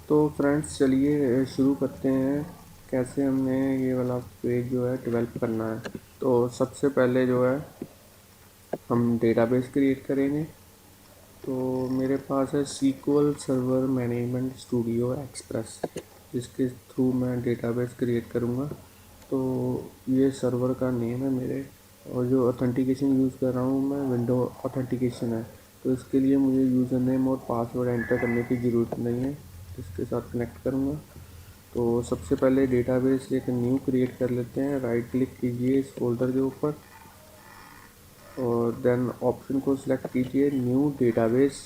तो फ्रेंड्स चलिए शुरू करते हैं कैसे हमने ये वाला पेज जो है डेवलप करना है। तो सबसे पहले जो है हम डेटाबेस क्रिएट करेंगे। तो मेरे पास है SQL server management studio express, जिसके थ्रू मैं डेटाबेस क्रिएट करूँगा। तो ये सर्वर का नेम है मेरे, और जो ऑथेंटिकेशन यूज़ कर रहा हूँ मैं विंडो ऑथेंटिकेशन है। तो इसके लिए मुझे यूज़र नेम और पासवर्ड एंटर करने की ज़रूरत नहीं है, इसके साथ कनेक्ट करूँगा। तो सबसे पहले डेटाबेस एक न्यू क्रिएट कर लेते हैं। राइट क्लिक कीजिए इस फोल्डर के ऊपर और देन ऑप्शन को सिलेक्ट कीजिए न्यू डेटाबेस।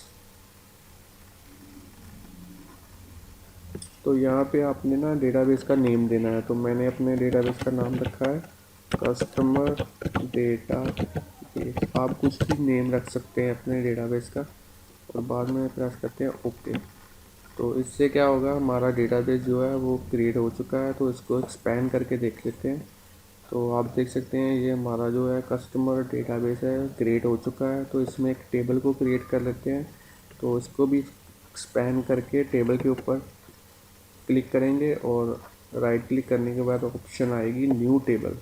तो यहाँ पे आपने ना डेटाबेस का नेम देना है। तो मैंने अपने डेटाबेस का नाम रखा है कस्टमर डेटाबेस। आप कुछ भी नेम रख सकते हैं अपने डेटाबेस का और बाद में प्रेस करते हैं ओके। तो इससे क्या होगा, हमारा डेटाबेस जो है वो क्रिएट हो चुका है। तो इसको एक्सपैंड करके देख लेते हैं। तो आप देख सकते हैं ये हमारा जो है कस्टमर डेटाबेस है क्रिएट हो चुका है। तो इसमें एक टेबल को क्रिएट कर लेते हैं। तो इसको भी एक्सपैंड करके टेबल के ऊपर क्लिक करेंगे और राइट क्लिक करने के बाद ऑप्शन आएगी न्यू टेबल।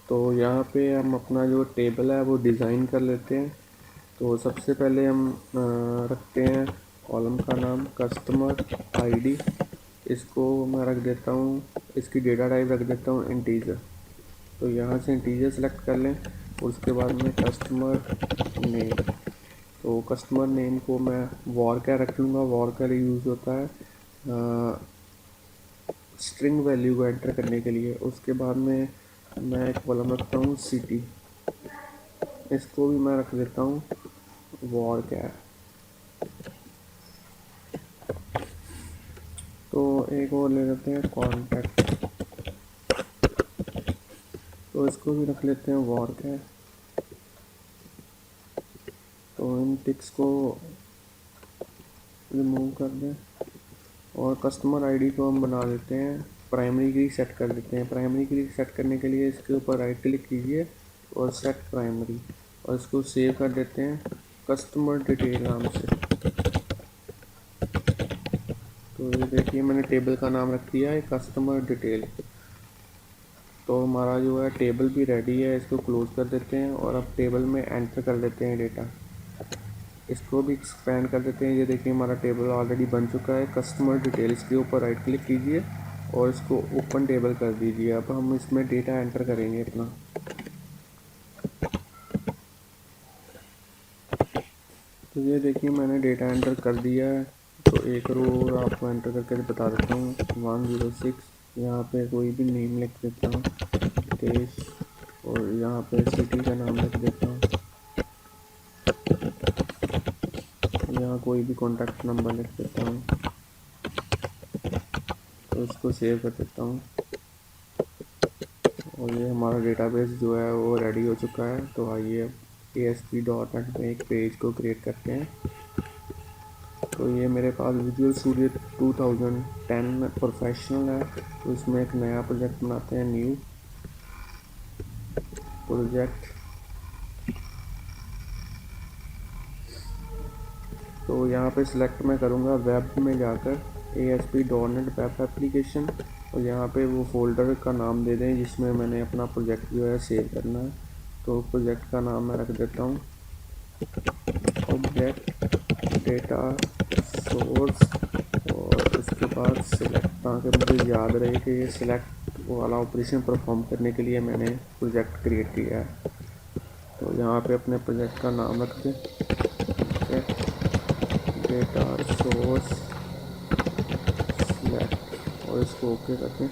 तो यहाँ पे हम अपना जो टेबल है वो डिज़ाइन कर लेते हैं। तो सबसे पहले हम रखते हैं कॉलम का नाम कस्टमर आईडी। इसको मैं रख देता हूँ, इसकी डेटा टाइप रख देता हूँ इंटीजर। तो यहाँ से इंटीजर सेलेक्ट कर लें और उसके बाद में कस्टमर नेम। तो कस्टमर नेम को मैं वॉरचर रख लूँगा। वॉरचर यूज़ होता है स्ट्रिंग वैल्यू को एंटर करने के लिए। उसके बाद में मैं एक कॉलम रखता हूँ सिटी, इसको भी मैं रख देता हूँ वॉरचर। तो एक और ले लेते हैं कॉन्टैक्ट, तो इसको भी रख लेते हैं वॉरचर। तो इन टिक्स को रिमूव कर दें और कस्टमर आईडी को हम बना देते हैं प्राइमरी की सेट कर देते हैं। प्राइमरी की सेट करने के लिए इसके ऊपर राइट क्लिक कीजिए और सेट प्राइमरी, और इसको सेव कर देते हैं कस्टमर डिटेल नाम से। तो ये देखिए मैंने टेबल का नाम रख दिया है कस्टमर डिटेल। तो हमारा जो है टेबल भी रेडी है। इसको क्लोज कर देते हैं और अब टेबल में एंटर कर देते हैं डेटा। इसको भी एक्सपेंड कर देते हैं। ये देखिए हमारा टेबल ऑलरेडी बन चुका है कस्टमर डिटेल्स के ऊपर राइट क्लिक कीजिए और इसको ओपन टेबल कर दीजिए। अब हम इसमें डेटा एंटर करेंगे अपना। तो ये देखिए मैंने डेटा एंटर कर दिया है। तो एक रो और आपको एंटर करके बता देता हूँ 106। यहाँ पे कोई भी नेम लिख देता हूँ देश, और यहाँ पे सिटी का नाम लिख देता हूँ। यहाँ कोई भी कॉन्टैक्ट नंबर लिख देता हूँ। तो इसको सेव कर देता हूँ और ये हमारा डेटाबेस जो है वो रेडी हो चुका है। तो आइए ASP.NET में एक पेज को क्रिएट करते हैं। तो ये मेरे पास विजुअल स्टूडियो 2010 प्रोफेशनल है। तो इसमें एक नया प्रोजेक्ट बनाते हैं, न्यू प्रोजेक्ट। तो यहाँ पे सिलेक्ट मैं करूँगा वेब में जाकर ASP.NET वेब एप्लीकेशन, और यहाँ पे वो फोल्डर का नाम दे दें जिसमें मैंने अपना प्रोजेक्ट जो है सेव करना है। तो प्रोजेक्ट का नाम मैं रख देता हूँ ऑब्जेक्ट डेटा सोर्स, और उसके बाद सिलेक्ट, ताकि मुझे याद रहे कि ये सिलेक्ट वाला ऑपरेशन परफॉर्म करने के लिए मैंने प्रोजेक्ट क्रिएट किया है। तो यहाँ पे अपने प्रोजेक्ट का नाम रख दें डेटा सोर्स सिलेक्ट, और इसको ओके कर दें।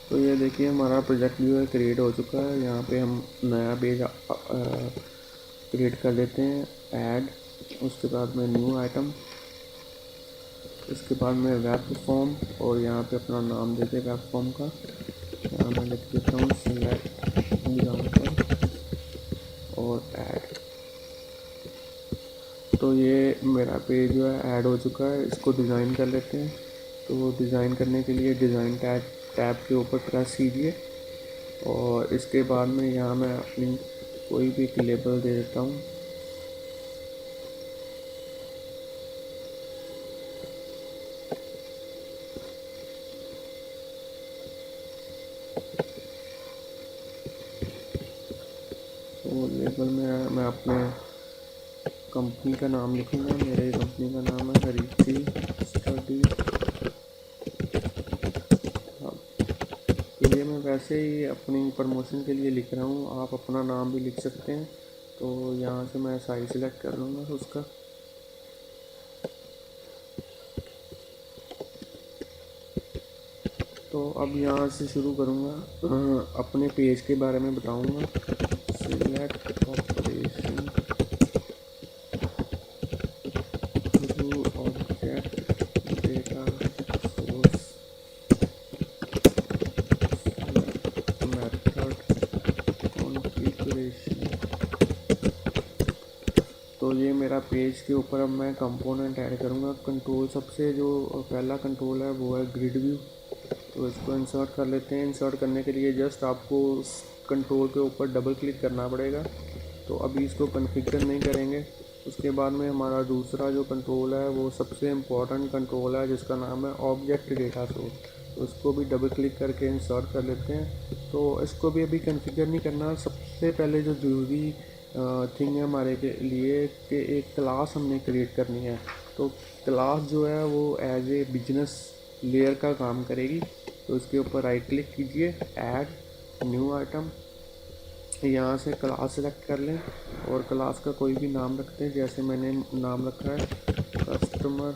तो ये देखिए हमारा प्रोजेक्ट जो है क्रिएट हो चुका है। यहाँ पे हम नया पेज क्रिएट कर लेते हैं ऐड, उसके बाद में न्यू आइटम, इसके बाद में वेब फॉर्म, और यहाँ पे अपना नाम देते वेब फॉर्म का। यहाँ मैं लिख देता हूँ सिलेक्ट एग्जाम्पल और ऐड। तो ये मेरा पेज जो है ऐड हो चुका है। इसको डिज़ाइन कर लेते हैं। तो डिज़ाइन करने के लिए डिज़ाइन टैब के ऊपर प्रेस कीजिए और इसके बाद में यहाँ मैं अपनी कोई भी एक लेबल दे देता हूँ। तो लेबल में मैं अपने कंपनी का नाम लिखूँगा। मेरे कंपनी का नाम है रिद्धि स्टडी हब। तो ये मैं वैसे ही अपनी प्रमोशन के लिए लिख रहा हूँ, आप अपना नाम भी लिख सकते हैं। तो यहाँ से मैं साइज सेलेक्ट कर लूँगा उसका। तो अब यहाँ से शुरू करूँगा, अपने पेज के बारे में बताऊँगा। Select operation through object data source method configuration. तो ये मेरा पेज के ऊपर अब मैं कंपोनेंट ऐड करूँगा। कंट्रोल सबसे जो पहला कंट्रोल है वो है ग्रिड व्यू। तो इसको इंसर्ट कर लेते हैं। इंसर्ट करने के लिए जस्ट आपको कंट्रोल के ऊपर डबल क्लिक करना पड़ेगा। तो अभी इसको कॉन्फ़िगर नहीं करेंगे। उसके बाद में हमारा दूसरा जो कंट्रोल है वो सबसे इम्पॉर्टेंट कंट्रोल है जिसका नाम है ऑब्जेक्ट डेटा सोर्स। तो इसको भी डबल क्लिक करके इंसर्ट कर लेते हैं। तो इसको भी अभी कॉन्फ़िगर नहीं करना। सबसे पहले जो ज़रूरी थिंग है हमारे के लिए कि एक क्लास हमने क्रिएट करनी है। तो क्लास जो है वो एज ए बिजनेस लेयर का काम करेगी। तो इसके ऊपर राइट क्लिक कीजिए, ऐड न्यू आइटम। यहाँ से क्लास सेलेक्ट कर लें और क्लास का कोई भी नाम रखते हैं। जैसे मैंने नाम रखा है कस्टमर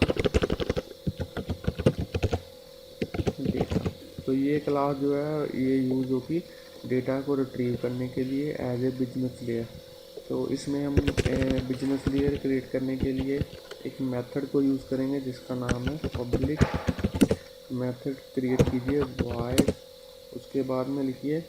डेटा। तो ये क्लास जो है ये यूज़ होगी डेटा को रिट्रीव करने के लिए एज ए बिजनेस लेयर। तो इसमें हम बिजनेस लेयर क्रिएट करने के लिए एक मेथड को यूज़ करेंगे जिसका नाम है पब्लिक। मेथड क्रिएट कीजिए वाइड, उसके बाद में लिखिए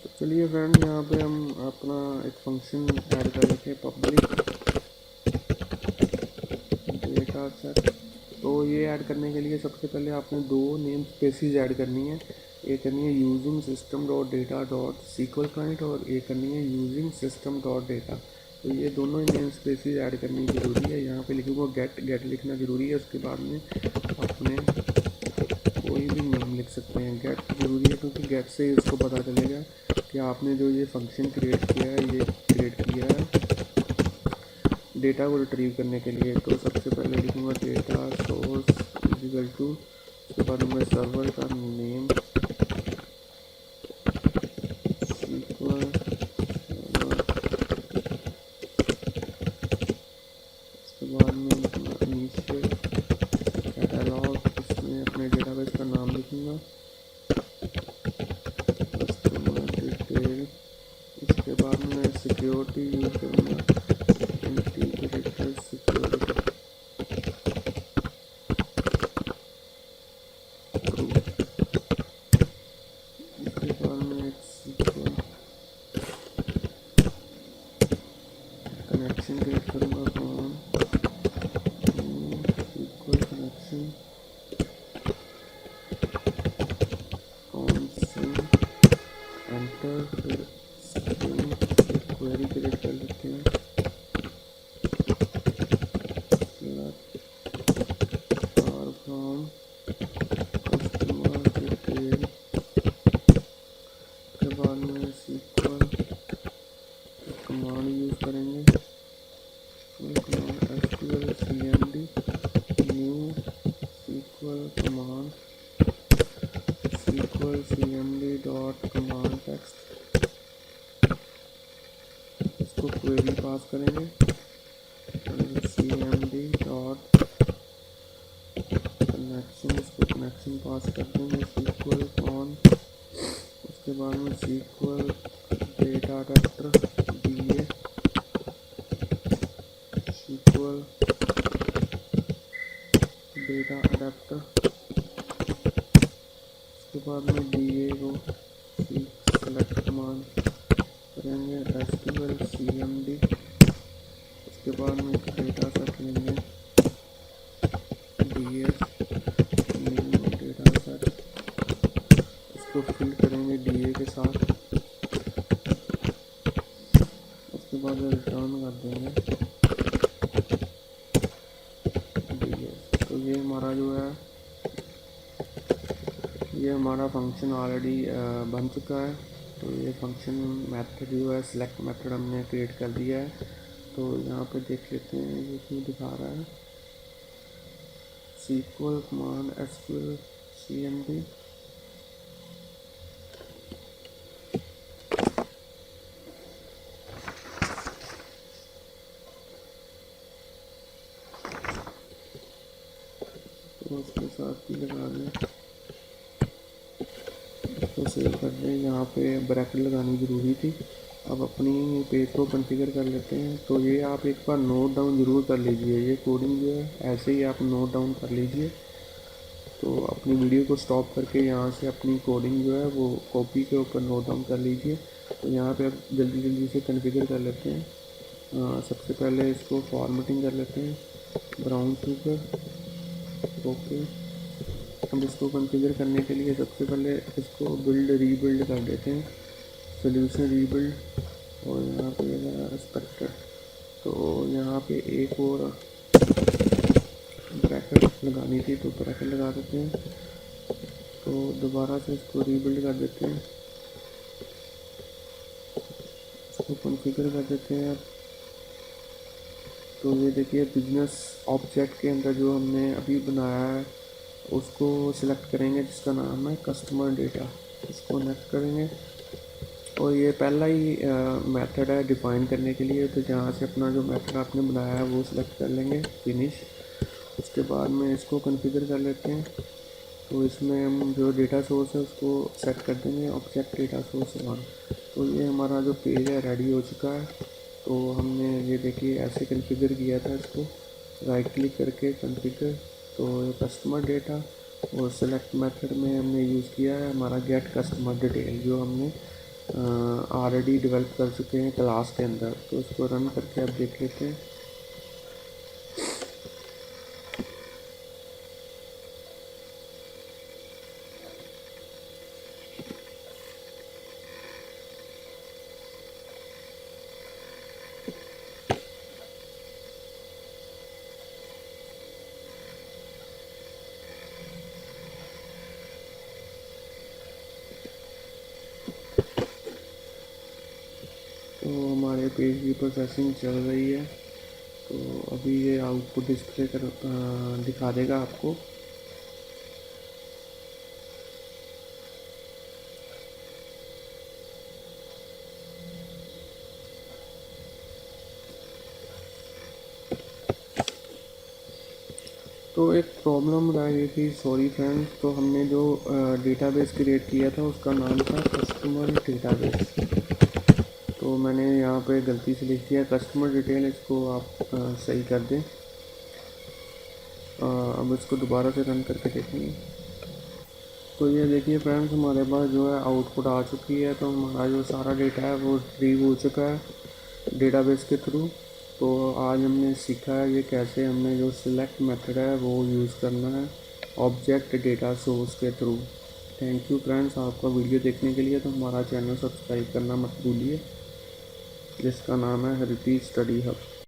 तो चलिए फ्रेंड यहाँ पे हम अपना एक फंक्शन ऐड कर लेते हैं पब्लिक डेटा सेट। तो ये ऐड करने के लिए सबसे पहले आपने दो नेम स्पेसिस ऐड करनी है। एक करनी है using system dot data dot SQL client और एक करनी है यूजिंग सिस्टम डॉट डेटा। तो ये दोनों ही नेम स्पेसिस ऐड करनी ज़रूरी है। यहाँ पे लिखूँगा गेट लिखना ज़रूरी है। उसके बाद में अपने कोई भी नेम लिख सकते हैं। गेट ज़रूरी है क्योंकि गेट से ही उसको पता चलेगा कि आपने जो ये फंक्शन क्रिएट किया है ये क्रिएट किया है डेटा को रिट्रीव करने के लिए। तो सबसे पहले लिखूँगा डेटा सोर्स इक्वल टू, उसके बाद मैं सर्वर का नेम सीक्वल सर्वर, उसके बाद में लिखूँगा इनिशियल कैटलॉग, इसमें अपने डेटाबेस का नाम लिखूँगा कस्टमर डिटेल। उसके बाद में सिक्योरिटी यूज़ करूँगा इंटीग्रेटेड सिक्योरिटी। उसके बाद में एक सीक्वल कनेक्शन क्रिएट करूँगा कौन सीक्वल कनेक्शन कौन से एंटर, फिर स्ट्रिंग क्वेरी क्रिएट कर लेते हैं फ्रॉम कस्टमर डिटेल। के बाद में सीक्वल कमांड यूज़ करेंगे command SQL CMD new SQL command SQL CMD dot command text. इसको क्वेरी पास करेंगे सीएमडी डॉट कनेक्शन, इसको कनेक्शन पास कर देंगे सीक्वल कौन। उसके बाद में SQL data adapter DA SQL data adapter. उसके बाद में डीए को सेलेक्ट कमांड करेंगे SQL CMD। उसके बाद में डेटा सेट लेंगे DS न्यू डेटा सेट, इसको फिल करेंगे DA के साथ। उसके बाद रिटर्न कर देंगे DS। तो ये हमारा जो है ये हमारा फंक्शन ऑलरेडी बन चुका है। तो ये फंक्शन मेथड जो है सिलेक्ट मेथड हमने क्रिएट कर दिया है। तो यहाँ पे देख लेते हैं ये क्यों दिखा रहा है। SQL कमांड SQL CMD, तो उसके साथ भी लगा दें, इसको सेव कर दें। यहाँ पे ब्रैकेट लगानी ज़रूरी थी। अब अपनी पेज को कॉन्फ़िगर कर लेते हैं। तो ये आप एक बार नोट डाउन ज़रूर कर लीजिए, ये कोडिंग जो है ऐसे ही आप नोट डाउन कर लीजिए। तो अपनी वीडियो को स्टॉप करके यहाँ से अपनी कोडिंग जो है वो कॉपी के ऊपर नोट डाउन कर लीजिए। तो यहाँ पे अब जल्दी जल्दी से कॉन्फ़िगर कर लेते हैं। सबसे पहले इसको फॉर्मेटिंग कर लेते हैं, ब्राउन शुगर, ओके। अब इसको कॉन्फ़िगर करने के लिए सबसे पहले इसको रीबिल्ड कर देते हैं, सोल्यूशन रीबिल्ड, और यहाँ पे स्पेक्टर। तो यहाँ पे एक और ब्रैकेट लगानी थी, तो ब्रैकेट लगा देते हैं। तो दोबारा से इसको रीबिल्ड कर देते हैं, इसको कॉन्फ़िगर कर देते हैं। तो ये देखिए बिजनेस ऑब्जेक्ट के अंदर जो हमने अभी बनाया है उसको सिलेक्ट करेंगे, जिसका नाम है कस्टमर डेटा। इसको नेक्स्ट करेंगे और ये पहला ही मेथड है डिफ़ाइन करने के लिए। तो जहाँ से अपना जो मेथड आपने बनाया है वो सिलेक्ट कर लेंगे, फिनिश। उसके बाद में इसको कॉन्फ़िगर कर लेते हैं। तो इसमें हम जो डेटा सोर्स है उसको सेट कर देंगे ऑब्जेक्ट डेटा सोर्स 1। तो ये हमारा जो पेज है रेडी हो चुका है। तो हमने ये देखिए ऐसे कॉन्फ़िगर किया था इसको, राइट क्लिक करके कॉन्फ़िगर। तो ये कस्टमर डेटा और सेलेक्ट मेथड में हमने यूज़ किया है हमारा गेट कस्टमर डिटेल, जो हमने ऑलरेडी डेवलप कर चुके हैं क्लास के अंदर। तो इसको रन करके अब देख लेते हैं। तो हमारे पेज की प्रोसेसिंग चल रही है। तो अभी ये आउटपुट डिस्प्ले कर दिखा देगा आपको। तो एक प्रॉब्लम रह गई थी, सॉरी फ्रेंड्स। तो हमने जो डेटाबेस क्रिएट किया था उसका नाम था कस्टमर डेटाबेस। तो मैंने यहाँ पे गलती से लिख दिया कस्टमर डिटेल, इसको आप सही कर दें। अब इसको दोबारा से रन करके देखेंगे। तो ये देखिए फ्रेंड्स, हमारे पास जो है आउटपुट आ चुकी है। तो हमारा जो सारा डेटा है वो रिट्रीव हो चुका है डेटाबेस के थ्रू। तो आज हमने सीखा है ये कैसे हमने जो सिलेक्ट मेथड है वो यूज़ करना है ऑब्जेक्ट डेटा सोर्स के थ्रू। थैंक यू फ्रेंड्स आपका वीडियो देखने के लिए। तो हमारा चैनल सब्सक्राइब करना मत भूलिए, जिसका नाम है हरिती स्टडी हब।